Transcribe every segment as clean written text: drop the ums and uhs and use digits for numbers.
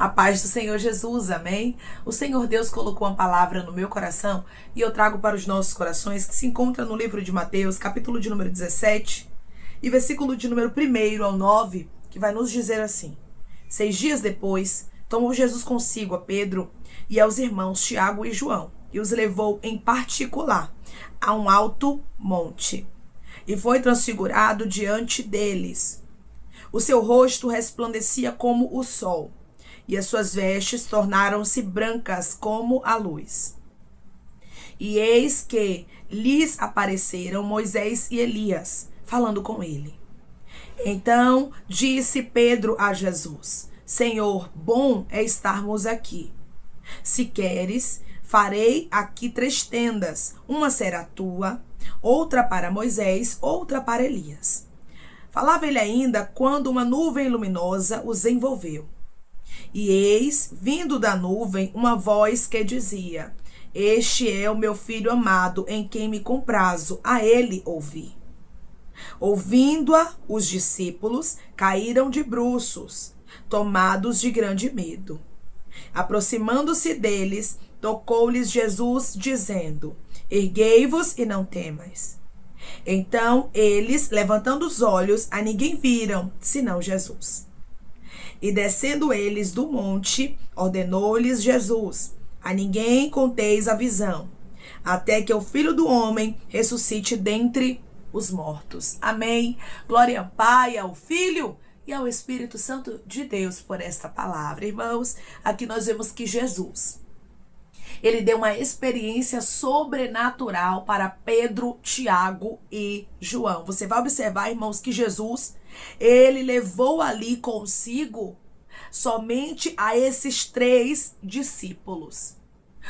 A paz do Senhor Jesus, amém? O Senhor Deus colocou uma palavra no meu coração e eu trago para os nossos corações, que se encontra no livro de Mateus, capítulo de número 17 e versículo de número 1 ao 9, que vai nos dizer assim: 6 dias depois, tomou Jesus consigo a Pedro e aos irmãos Tiago e João e os levou em particular a um alto monte e foi transfigurado diante deles. O seu rosto resplandecia como o sol e as suas vestes tornaram-se brancas como a luz. E eis que lhes apareceram Moisés e Elias, falando com ele. Então disse Pedro a Jesus: Senhor, bom é estarmos aqui. Se queres, farei aqui 3 tendas, uma será tua, outra para Moisés, outra para Elias. Falava ele ainda quando uma nuvem luminosa os envolveu. E eis, vindo da nuvem, uma voz que dizia: Este é o meu filho amado, em quem me comprazo, a ele ouvi. Ouvindo-a, os discípulos caíram de bruços, tomados de grande medo. Aproximando-se deles, tocou-lhes Jesus, dizendo: Erguei-vos e não temais. Então eles, levantando os olhos, a ninguém viram, senão Jesus. E descendo eles do monte, ordenou-lhes Jesus: A ninguém conteis a visão, até que o Filho do Homem ressuscite dentre os mortos. Amém. Glória ao Pai, ao Filho e ao Espírito Santo de Deus por esta palavra. Irmãos, aqui nós vemos que Jesus, ele deu uma experiência sobrenatural para Pedro, Tiago e João. Você vai observar, irmãos, que Jesus, ele levou ali consigo somente a esses 3 discípulos.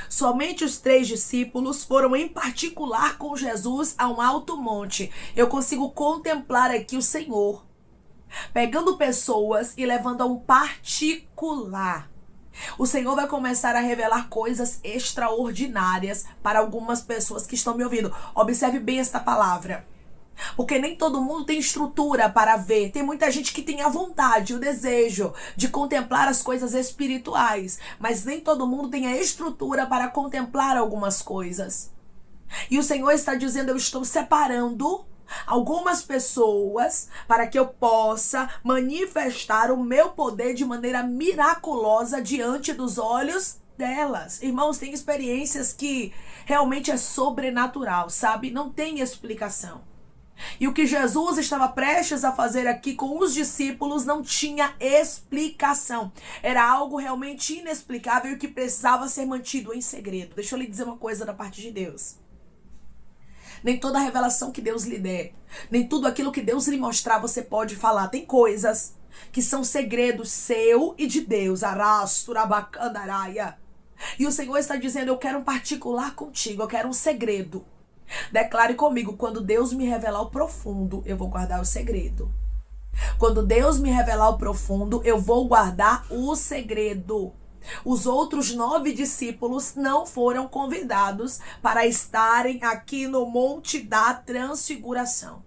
Somente os 3 discípulos foram em particular com Jesus a um alto monte. Eu consigo contemplar aqui o Senhor pegando pessoas e levando a um particular. O Senhor vai começar a revelar coisas extraordinárias para algumas pessoas que estão me ouvindo. Observe bem esta palavra, porque nem todo mundo tem estrutura para ver. Tem muita gente que tem a vontade, o desejo de contemplar as coisas espirituais, mas nem todo mundo tem a estrutura para contemplar algumas coisas. E o Senhor está dizendo: eu estou separando algumas pessoas para que eu possa manifestar o meu poder de maneira miraculosa diante dos olhos delas. Irmãos, tem experiências que realmente é sobrenatural, sabe? Não tem explicação. E o que Jesus estava prestes a fazer aqui com os discípulos não tinha explicação. Era algo realmente inexplicável e que precisava ser mantido em segredo. Deixa eu lhe dizer uma coisa da parte de Deus. Nem toda revelação que Deus lhe der, nem tudo aquilo que Deus lhe mostrar você pode falar. Tem coisas que são segredos seu e de Deus. Arasturabacanaraia. E o Senhor está dizendo: eu quero um particular contigo, eu quero um segredo. Declare comigo: quando Deus me revelar o profundo, eu vou guardar o segredo. Quando Deus me revelar o profundo, eu vou guardar o segredo. Os outros 9 discípulos não foram convidados para estarem aqui no Monte da Transfiguração,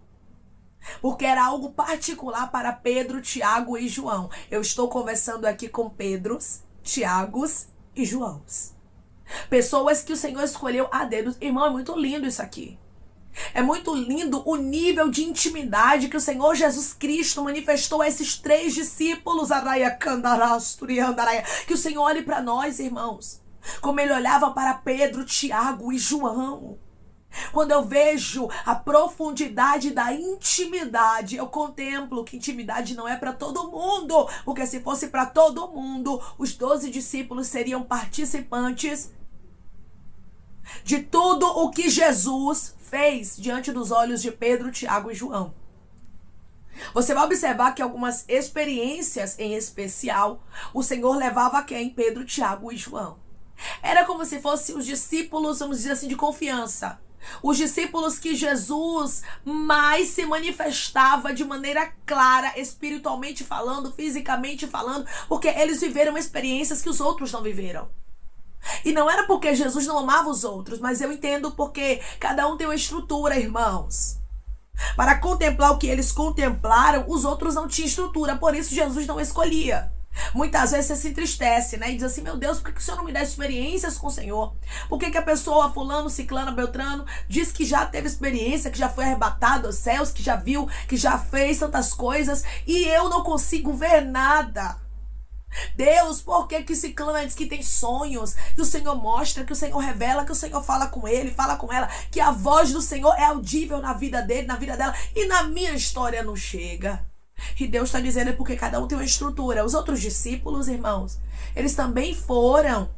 porque era algo particular para Pedro, Tiago e João. Eu estou conversando aqui com Pedros, Tiagos e Joãos. Pessoas que o Senhor escolheu a dedo. Irmão, é muito lindo isso aqui. É muito lindo o nível de intimidade que o Senhor Jesus Cristo manifestou a esses 3 discípulos. Que o Senhor olhe para nós, irmãos, como ele olhava para Pedro, Tiago e João. Quando eu vejo a profundidade da intimidade, eu contemplo que intimidade não é para todo mundo, porque se fosse para todo mundo, os 12 discípulos seriam participantes de tudo o que Jesus fez diante dos olhos de Pedro, Tiago e João. Você vai observar que algumas experiências em especial, o Senhor levava a quem? Pedro, Tiago e João. Era como se fossem os discípulos, vamos dizer assim, de confiança. Os discípulos que Jesus mais se manifestava de maneira clara, espiritualmente falando, fisicamente falando, porque eles viveram experiências que os outros não viveram. E não era porque Jesus não amava os outros, mas eu entendo porque cada um tem uma estrutura, irmãos. Para contemplar o que eles contemplaram, os outros não tinham estrutura, por isso Jesus não escolhia. Muitas vezes você se entristece, né? E diz assim, meu Deus, por que o Senhor não me dá experiências com o Senhor? Por que a pessoa, fulano, ciclano, beltrano, diz que já teve experiência, que já foi arrebatado aos céus, que já viu, que já fez tantas coisas, e eu não consigo ver nada? Deus, por que que ciclano diz que tem sonhos, que o Senhor mostra, que o Senhor revela, que o Senhor fala com ele, fala com ela, que a voz do Senhor é audível na vida dele, na vida dela, e na minha história não chega? E Deus está dizendo é porque cada um tem uma estrutura. Os outros discípulos, irmãos, eles também foram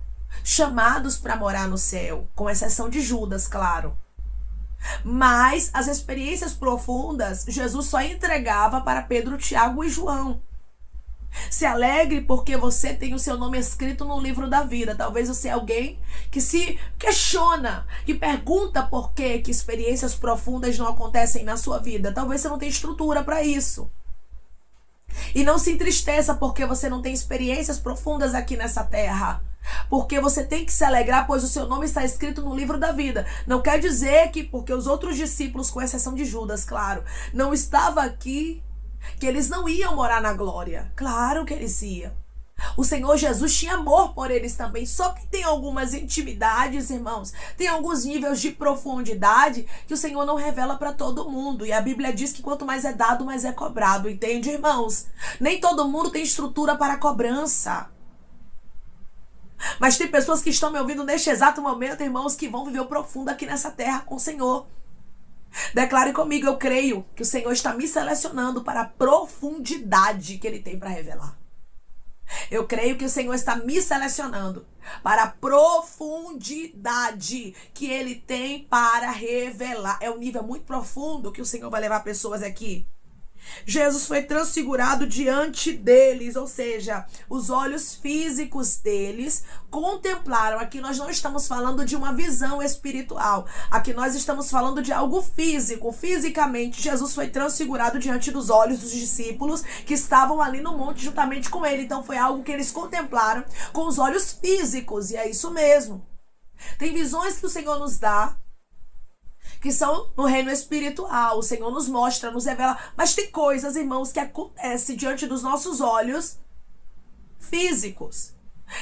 chamados para morar no céu, com exceção de Judas, claro. Mas as experiências profundas, Jesus só entregava para Pedro, Tiago e João. Se alegre porque você tem o seu nome escrito no livro da vida. Talvez você é alguém que se questiona, que pergunta por que experiências profundas não acontecem na sua vida. Talvez você não tenha estrutura para isso. E não se entristeça porque você não tem experiências profundas aqui nessa terra. Porque você tem que se alegrar, pois o seu nome está escrito no livro da vida. Não quer dizer que porque os outros discípulos, com exceção de Judas, claro, não estavam aqui, que eles não iam morar na glória. Claro que eles iam. O Senhor Jesus tinha amor por eles também. Só que tem algumas intimidades, irmãos. Tem alguns níveis de profundidade que o Senhor não revela para todo mundo. E a Bíblia diz que quanto mais é dado, mais é cobrado. Entende, irmãos? Nem todo mundo tem estrutura para cobrança. Mas tem pessoas que estão me ouvindo neste exato momento, irmãos, que vão viver o profundo aqui nessa terra com o Senhor. Declare comigo, eu creio que o Senhor está me selecionando para a profundidade que Ele tem para revelar. Eu creio que o Senhor está me selecionando para a profundidade que Ele tem para revelar. É um nível muito profundo que o Senhor vai levar pessoas aqui. Jesus foi transfigurado diante deles, ou seja, os olhos físicos deles contemplaram. Aqui nós não estamos falando de uma visão espiritual, aqui nós estamos falando de algo físico. Fisicamente, Jesus foi transfigurado diante dos olhos dos discípulos que estavam ali no monte juntamente com ele. Então foi algo que eles contemplaram com os olhos físicos, e é isso mesmo. Tem visões que o Senhor nos dá que são no reino espiritual. O Senhor nos mostra, nos revela. Mas tem coisas, irmãos, que acontecem diante dos nossos olhos físicos.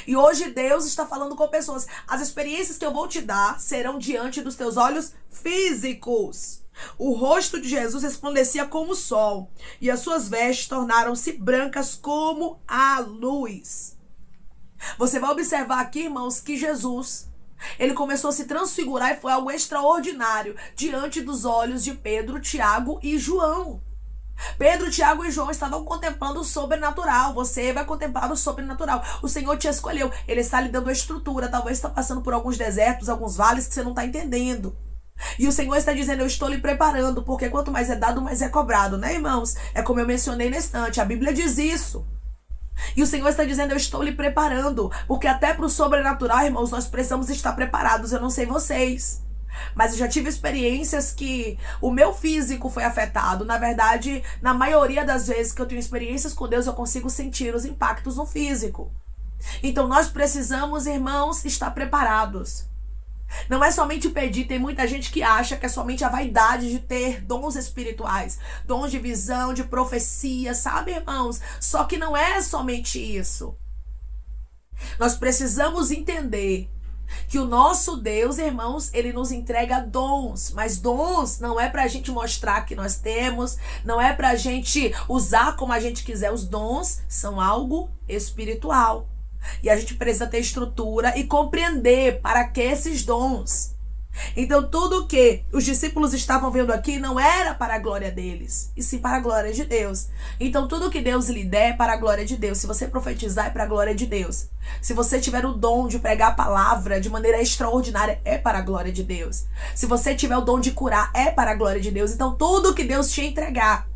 E hoje Deus está falando com pessoas. As experiências que eu vou te dar serão diante dos teus olhos físicos. O rosto de Jesus resplandecia como o sol, e as suas vestes tornaram-se brancas como a luz. Você vai observar aqui, irmãos, que Jesus, ele começou a se transfigurar e foi algo extraordinário diante dos olhos de Pedro, Tiago e João. Pedro, Tiago e João estavam contemplando o sobrenatural. Você vai contemplar o sobrenatural. O Senhor te escolheu. Ele está lhe dando a estrutura. Talvez está passando por alguns desertos, alguns vales que você não está entendendo. E o Senhor está dizendo, eu estou lhe preparando, porque quanto mais é dado, mais é cobrado, né, irmãos? É como eu mencionei na estante. A Bíblia diz isso. E o Senhor está dizendo, eu estou lhe preparando. Porque até para o sobrenatural, irmãos, nós precisamos estar preparados. Eu não sei vocês, mas eu já tive experiências que o meu físico foi afetado. Na verdade, na maioria das vezes que eu tenho experiências com Deus, eu consigo sentir os impactos no físico. Então nós precisamos, irmãos, estar preparados. Não é somente pedir. Tem muita gente que acha que é somente a vaidade de ter dons espirituais, dons de visão, de profecia, sabe, irmãos? Só que não é somente isso. Nós precisamos entender que o nosso Deus, irmãos, ele nos entrega dons, mas dons não é pra gente mostrar que nós temos, não é pra gente usar como a gente quiser. Os dons são algo espiritual. E a gente precisa ter estrutura e compreender para que esses dons. Então tudo que os discípulos estavam vendo aqui não era para a glória deles, e sim para a glória de Deus. Então tudo que Deus lhe der é para a glória de Deus. Se você profetizar, é para a glória de Deus. Se você tiver o dom de pregar a palavra de maneira extraordinária, é para a glória de Deus. Se você tiver o dom de curar, é para a glória de Deus. Então tudo que Deus te entregar,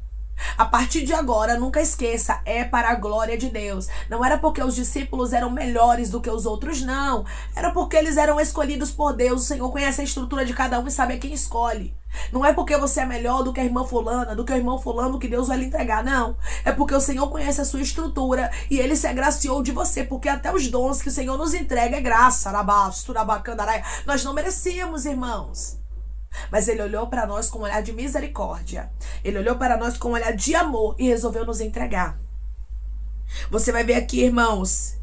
a partir de agora, nunca esqueça, é para a glória de Deus. Não era porque os discípulos eram melhores do que os outros, não. Era porque eles eram escolhidos por Deus. O Senhor conhece a estrutura de cada um e sabe a quem escolhe. Não é porque você é melhor do que a irmã fulana, do que o irmão fulano, que Deus vai lhe entregar, não. É porque o Senhor conhece a sua estrutura e Ele se agraciou de você. Porque até os dons que o Senhor nos entrega é graça. Nós não merecíamos, irmãos. Mas Ele olhou para nós com um olhar de misericórdia. Ele olhou para nós com um olhar de amor e resolveu nos entregar. Você vai ver aqui, irmãos,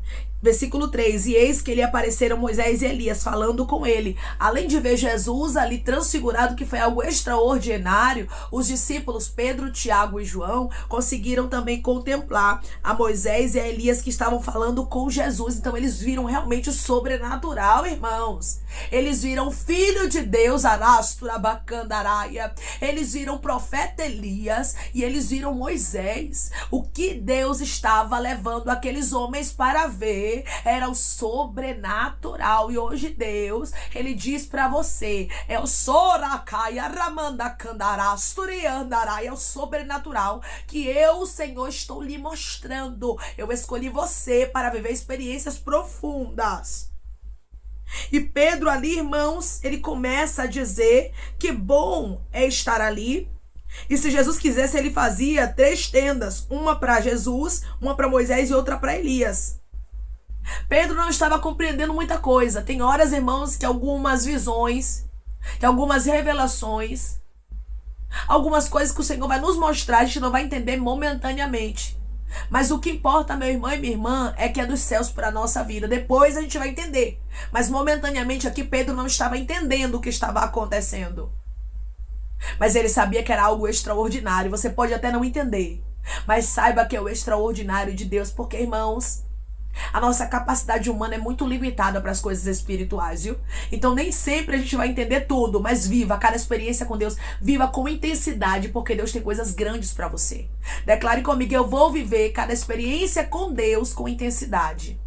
versículo 3, e eis que lhe apareceram Moisés e Elias falando com ele. Além de ver Jesus ali transfigurado, que foi algo extraordinário, os discípulos Pedro, Tiago e João conseguiram também contemplar a Moisés e a Elias que estavam falando com Jesus. Então eles viram realmente o sobrenatural, irmãos. Eles viram o Filho de Deus, Arasturabacandaráia. Eles viram o profeta Elias e eles viram Moisés. O que Deus estava levando aqueles homens para ver era o sobrenatural. E hoje Deus, ele diz para você, é o Soracaya Ramandacandarasturiandarai, é o sobrenatural que eu, Senhor, estou lhe mostrando. Eu escolhi você para viver experiências profundas. E Pedro ali, irmãos, ele começa a dizer que bom é estar ali. E se Jesus quisesse, ele fazia 3 tendas, uma para Jesus, uma para Moisés e outra para Elias. Pedro não estava compreendendo muita coisa. Tem horas, irmãos, que algumas visões, que algumas revelações, algumas coisas que o Senhor vai nos mostrar, a gente não vai entender momentaneamente. Mas o que importa, meu irmão e minha irmã, é que é dos céus para a nossa vida. Depois a gente vai entender. Mas momentaneamente aqui Pedro não estava entendendo o que estava acontecendo. Mas ele sabia que era algo extraordinário. Você pode até não entender, mas saiba que é o extraordinário de Deus. Porque, irmãos, a nossa capacidade humana é muito limitada para as coisas espirituais, viu? Então nem sempre a gente vai entender tudo, mas viva cada experiência com Deus, viva com intensidade, porque Deus tem coisas grandes para você. Declare comigo, eu vou viver cada experiência com Deus com intensidade.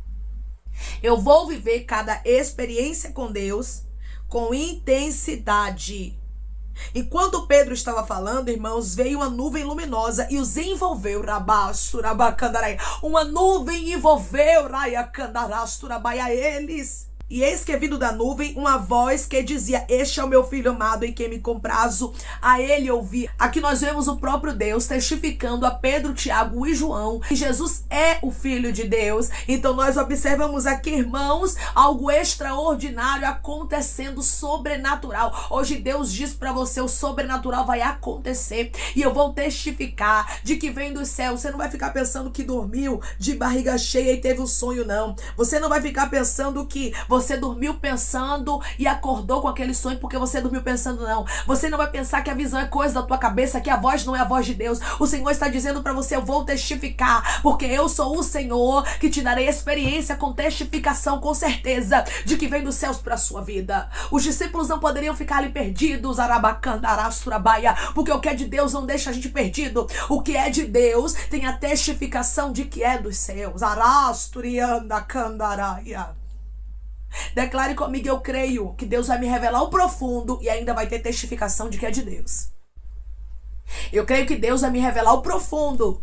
Eu vou viver cada experiência com Deus com intensidade. Enquanto Pedro estava falando, irmãos, veio uma nuvem luminosa e os envolveu. Uma nuvem envolveu a eles. E eis que vindo da nuvem uma voz que dizia, este é o meu filho amado em quem me comprazo, a ele ouvi. Aqui nós vemos o próprio Deus testificando a Pedro, Tiago e João que Jesus é o Filho de Deus. Então nós observamos aqui, irmãos, algo extraordinário acontecendo, sobrenatural. Hoje Deus diz para você, o sobrenatural vai acontecer e eu vou testificar de que vem do céu. Você não vai ficar pensando que dormiu de barriga cheia e teve um sonho, não. Você não vai ficar pensando que você dormiu pensando e acordou com aquele sonho porque você dormiu pensando, não. Você não vai pensar que a visão é coisa da tua cabeça, que a voz não é a voz de Deus. O Senhor está dizendo para você, eu vou testificar, porque eu sou o Senhor que te darei experiência com testificação, com certeza, de que vem dos céus para a sua vida. Os discípulos não poderiam ficar ali perdidos, porque o que é de Deus não deixa a gente perdido. O que é de Deus tem a testificação de que é dos céus. Declare comigo, eu creio que Deus vai me revelar o profundo e ainda vai ter testificação de que é de Deus. Eu creio que Deus vai me revelar o profundo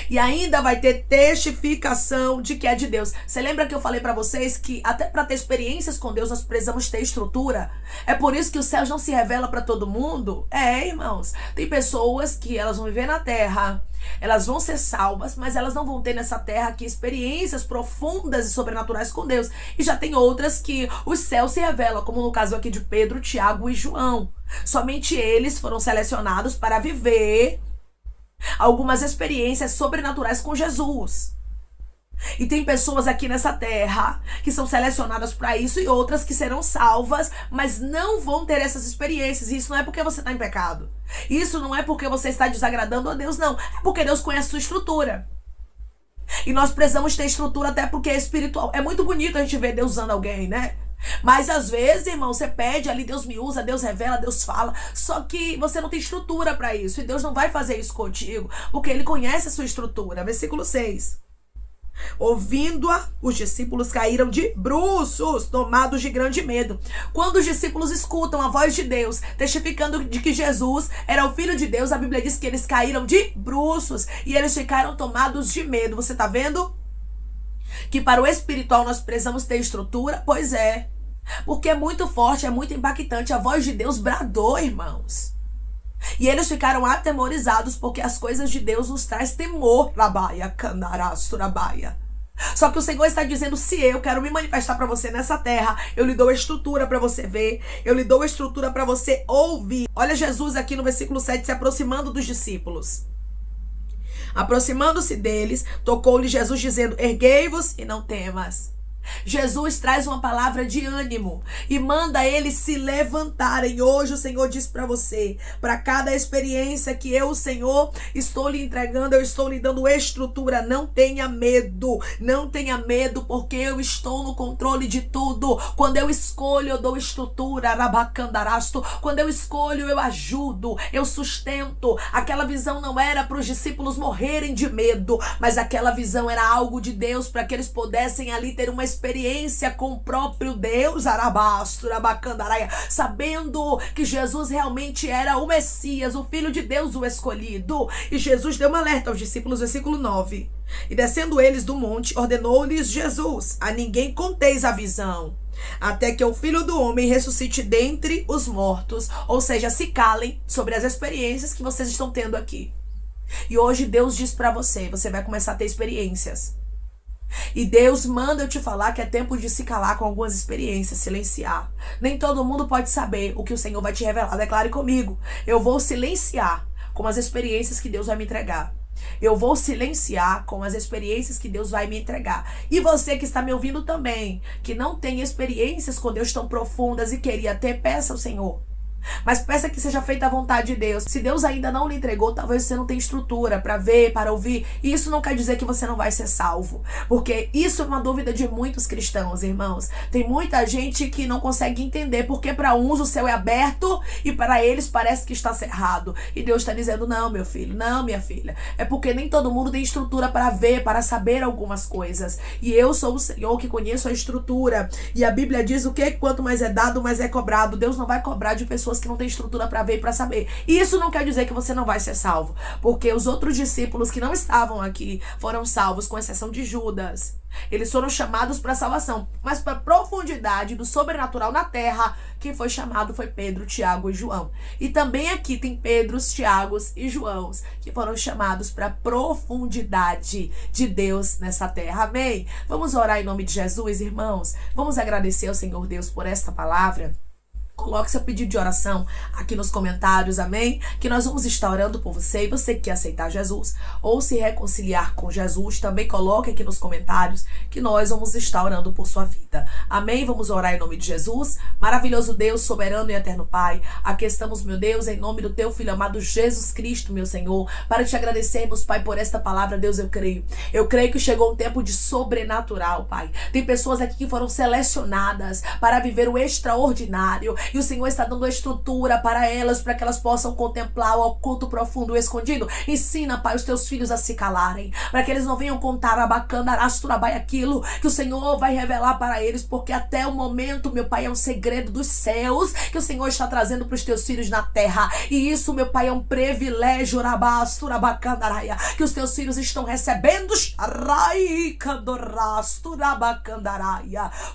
e ainda vai ter testificação de que é de Deus. Você lembra que eu falei para vocês que até para ter experiências com Deus nós precisamos ter estrutura? É por isso que os céus não se revela para todo mundo? Irmãos, tem pessoas que elas vão viver na terra, elas vão ser salvas, mas elas não vão ter nessa terra aqui experiências profundas e sobrenaturais com Deus. E já tem outras que os céus se revelam, como no caso aqui de Pedro, Tiago e João. Somente eles foram selecionados para viver algumas experiências sobrenaturais com Jesus. E tem pessoas aqui nessa terra que são selecionadas para isso e outras que serão salvas, mas não vão ter essas experiências. E isso não é porque você está em pecado. Isso não é porque você está desagradando a Deus, não. É porque Deus conhece a sua estrutura. E nós precisamos ter estrutura até porque é espiritual. É muito bonito a gente ver Deus usando alguém, né? Mas às vezes, irmão, você pede ali, Deus me usa, Deus revela, Deus fala. Só que você não tem estrutura para isso. E Deus não vai fazer isso contigo, porque Ele conhece a sua estrutura. Versículo 6. Ouvindo-a, os discípulos caíram de bruços, tomados de grande medo. Quando os discípulos escutam a voz de Deus, testificando de que Jesus era o Filho de Deus, a Bíblia diz que eles caíram de bruços e eles ficaram tomados de medo. Você tá vendo? Que para o espiritual nós precisamos ter estrutura? Pois é. Porque é muito forte, é muito impactante. A voz de Deus bradou, irmãos. E eles ficaram atemorizados porque as coisas de Deus nos traz temor. Só que o Senhor está dizendo, se eu quero me manifestar para você nessa terra, eu lhe dou estrutura para você ver, eu lhe dou estrutura para você ouvir. Olha Jesus aqui no versículo 7 se aproximando dos discípulos. Aproximando-se deles, tocou-lhe Jesus, dizendo: erguei-vos e não temas. Jesus traz uma palavra de ânimo e manda eles se levantarem. Hoje o Senhor diz para você, para cada experiência que eu, o Senhor, estou lhe entregando, eu estou lhe dando estrutura. Não tenha medo, não tenha medo, porque eu estou no controle de tudo. Quando eu escolho, eu dou estrutura, arabacandarasto. Quando eu escolho, eu ajudo, eu sustento. Aquela visão não era para os discípulos morrerem de medo, mas aquela visão era algo de Deus, para que eles pudessem ali ter uma experiência com o próprio Deus, arabasto, rabacandaraia, sabendo que Jesus realmente era o Messias, o Filho de Deus, o escolhido. E Jesus deu um alerta aos discípulos, versículo 9. E descendo eles do monte, ordenou-lhes Jesus: a ninguém conteis a visão, até que o Filho do Homem ressuscite dentre os mortos. Ou seja, se calem sobre as experiências que vocês estão tendo aqui. E hoje Deus diz para você, você vai começar a ter experiências. E Deus manda eu te falar que é tempo de se calar com algumas experiências, silenciar. Nem todo mundo pode saber o que o Senhor vai te revelar. Declare comigo: eu vou silenciar com as experiências que Deus vai me entregar. Eu vou silenciar com as experiências que Deus vai me entregar. E você que está me ouvindo também, que não tem experiências com Deus tão profundas e queria ter, peça ao Senhor. Mas peça que seja feita a vontade de Deus. Se Deus ainda não lhe entregou, talvez você não tenha estrutura para ver, para ouvir. E isso não quer dizer que você não vai ser salvo. Porque isso é uma dúvida de muitos cristãos, irmãos. Tem muita gente que não consegue entender porque para uns o céu é aberto e para eles parece que está cerrado. E Deus está dizendo: não, meu filho, não, minha filha. É porque nem todo mundo tem estrutura para ver, para saber algumas coisas. E eu sou o Senhor que conheço a estrutura. E a Bíblia diz o quê? Quanto mais é dado, mais é cobrado. Deus não vai cobrar de pessoas que não tem estrutura para ver e para saber. E isso não quer dizer que você não vai ser salvo, porque os outros discípulos que não estavam aqui foram salvos, com exceção de Judas. Eles foram chamados para salvação, mas para profundidade do sobrenatural na terra, quem foi chamado foi Pedro, Tiago e João. E também aqui tem Pedros, Tiagos e Joãos que foram chamados para profundidade de Deus nessa terra. Amém? Vamos orar em nome de Jesus, irmãos. Vamos agradecer ao Senhor Deus por esta palavra. Coloque seu pedido de oração aqui nos comentários, amém? Que nós vamos estar orando por você. E você que quer aceitar Jesus ou se reconciliar com Jesus, também coloque aqui nos comentários que nós vamos estar orando por sua vida. Amém? Vamos orar em nome de Jesus. Maravilhoso Deus, soberano e eterno Pai. Aqui estamos, meu Deus, em nome do teu Filho amado Jesus Cristo, meu Senhor, para te agradecermos, Pai, por esta palavra. Deus, eu creio. Eu creio que chegou um tempo de sobrenatural, Pai. Tem pessoas aqui que foram selecionadas para viver o extraordinário. E o Senhor está dando estrutura para elas, para que elas possam contemplar o oculto, profundo, o escondido. Ensina, Pai, os teus filhos a se calarem, para que eles não venham contar a bacandarastrabai aquilo que o Senhor vai revelar para eles, porque até o momento, meu Pai, é um segredo dos céus que o Senhor está trazendo para os teus filhos na terra. E isso, meu Pai, é um privilégio, que os teus filhos estão recebendo,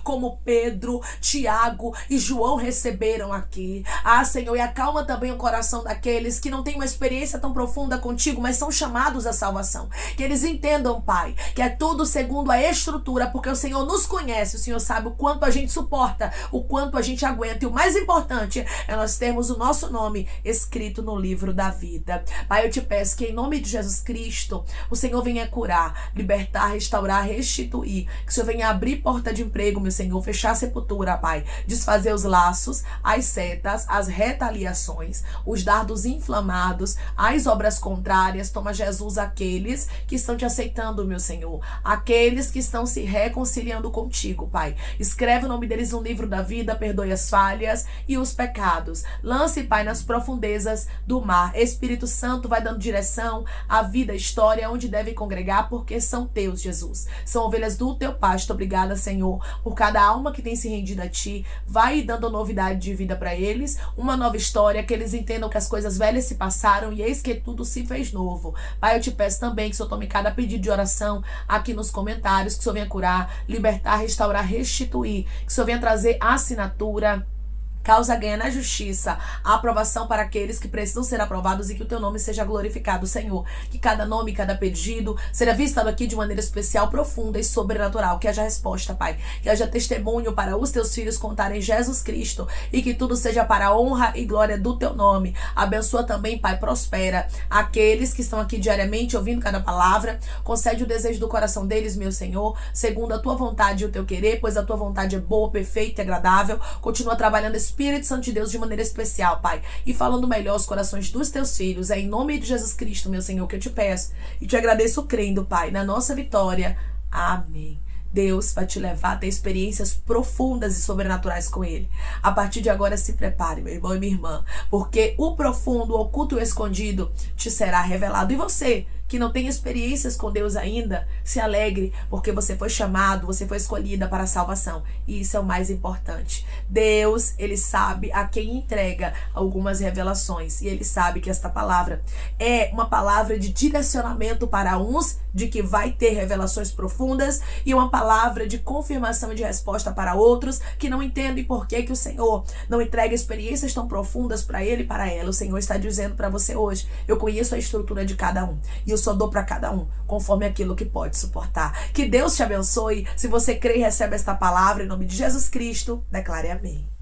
como Pedro, Tiago e João receberam aqui. Senhor, e acalma também o coração daqueles que não têm uma experiência tão profunda contigo, mas são chamados à salvação. Que eles entendam, Pai, que é tudo segundo a estrutura, porque o Senhor nos conhece, o Senhor sabe o quanto a gente suporta, o quanto a gente aguenta, e o mais importante é nós termos o nosso nome escrito no livro da vida. Pai, eu te peço que em nome de Jesus Cristo, o Senhor venha curar, libertar, restaurar, restituir, que o Senhor venha abrir porta de emprego, meu Senhor, fechar a sepultura, Pai, desfazer os laços, as setas, as retaliações, os dardos inflamados, as obras contrárias. Toma, Jesus, aqueles que estão te aceitando, meu Senhor, aqueles que estão se reconciliando contigo, Pai. Escreve o nome deles no livro da vida, perdoe as falhas e os pecados. Lance, Pai, nas profundezas do mar. Espírito Santo vai dando direção à vida, à história, onde devem congregar, porque são teus, Jesus. São ovelhas do teu pasto. Obrigada, Senhor, por cada alma que tem se rendido a ti. Vai dando novidade de vida para eles, uma nova história, que eles entendam que as coisas velhas se passaram e eis que tudo se fez novo. Pai, eu te peço também que o Senhor tome cada pedido de oração aqui nos comentários, que o Senhor venha curar, libertar, restaurar, restituir, que o Senhor venha trazer assinatura, Causa ganha na justiça, a aprovação para aqueles que precisam ser aprovados e que o teu nome seja glorificado, Senhor. Que cada nome, cada pedido seja visto aqui de maneira especial, profunda e sobrenatural. Que haja resposta, Pai. Que haja testemunho para os teus filhos contarem Jesus Cristo e que tudo seja para a honra e glória do teu nome. Abençoa também, Pai, prospera aqueles que estão aqui diariamente ouvindo cada palavra. Concede o desejo do coração deles, meu Senhor, segundo a tua vontade e o teu querer, pois a tua vontade é boa, perfeita e agradável. Continua trabalhando Espírito Santo de Deus de maneira especial, Pai, e falando melhor os corações dos teus filhos. É em nome de Jesus Cristo, meu Senhor, que eu te peço e te agradeço crendo, Pai, na nossa vitória. Amém. Deus vai te levar a ter experiências profundas e sobrenaturais com Ele. A partir de agora, se prepare, meu irmão e minha irmã, porque o profundo, o oculto e o escondido te será revelado. E você, que não tem experiências com Deus ainda, se alegre, porque você foi chamado, você foi escolhida para a salvação. E isso é o mais importante. Deus, Ele sabe a quem entrega algumas revelações. E Ele sabe que esta palavra é uma palavra de direcionamento para uns, de que vai ter revelações profundas, e uma palavra de confirmação e de resposta para outros, que não entendem por que o Senhor não entrega experiências tão profundas para ele e para ela. O Senhor está dizendo para você hoje: eu conheço a estrutura de cada um, e eu só dou para cada um conforme aquilo que pode suportar. Que Deus te abençoe. Se você crê e recebe esta palavra, em nome de Jesus Cristo, declare amém.